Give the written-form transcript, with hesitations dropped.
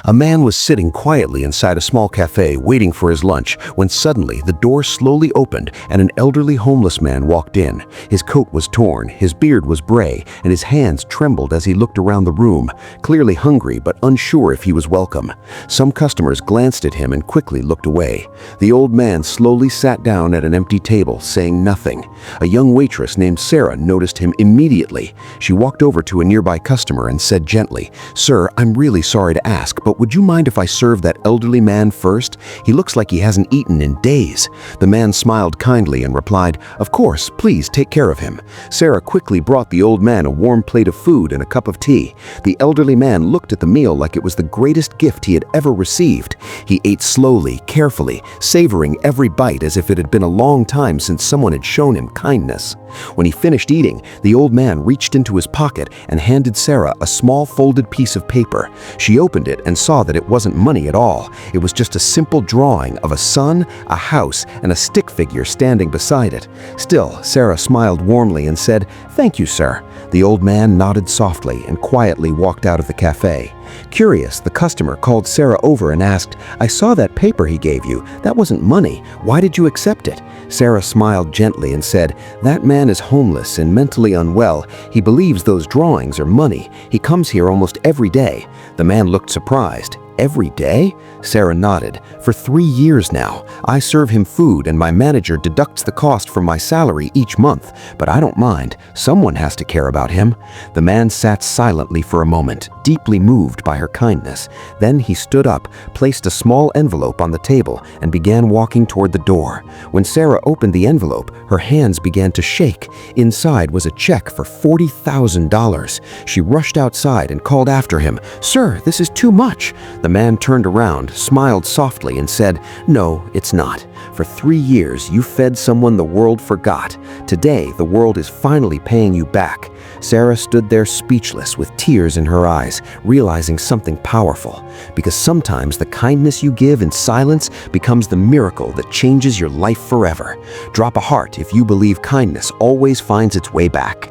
A man was sitting quietly inside a small cafe waiting for his lunch when suddenly the door slowly opened and an elderly homeless man walked in. His coat was torn, his beard was gray, and his hands trembled as he looked around the room, clearly hungry but unsure if he was welcome. Some customers glanced at him and quickly looked away. The old man slowly sat down at an empty table, saying nothing. A young waitress named Sarah noticed him immediately. She walked over to a nearby customer and said gently, "Sir, I'm really sorry to ask, but would you mind if I serve that elderly man first? He looks like he hasn't eaten in days." The man smiled kindly and replied, "Of course, please take care of him." Sarah quickly brought the old man a warm plate of food and a cup of tea. The elderly man looked at the meal like it was the greatest gift he had ever received. He ate slowly, carefully, savoring every bite as if it had been a long time since someone had shown him kindness. When he finished eating, the old man reached into his pocket and handed Sarah a small folded piece of paper. She opened it and saw that it wasn't money at all. It was just a simple drawing of a sun, a house, and a stick figure standing beside it. Still, Sarah smiled warmly and said, "Thank you, sir." The old man nodded softly and quietly walked out of the cafe. Curious, the customer called Sarah over and asked, "I saw that paper he gave you. That wasn't money. Why did you accept it?" Sarah smiled gently and said, "That man is homeless and mentally unwell. He believes those drawings are money. He comes here almost every day." The man looked surprised. "Every day?" Sarah nodded. "For 3 years now. I serve him food and my manager deducts the cost from my salary each month, but I don't mind. Someone has to care about him." The man sat silently for a moment, deeply moved by her kindness. Then he stood up, placed a small envelope on the table, and began walking toward the door. When Sarah opened the envelope, her hands began to shake. Inside was a check for $40,000. She rushed outside and called after him, "Sir, this is too much." The man turned around, smiled softly, and said, "No, it's not. For 3 years, you fed someone the world forgot. Today, the world is finally paying you back." Sarah stood there speechless with tears in her eyes, realizing something powerful. Because sometimes the kindness you give in silence becomes the miracle that changes your life forever. Drop a heart if you believe kindness always finds its way back.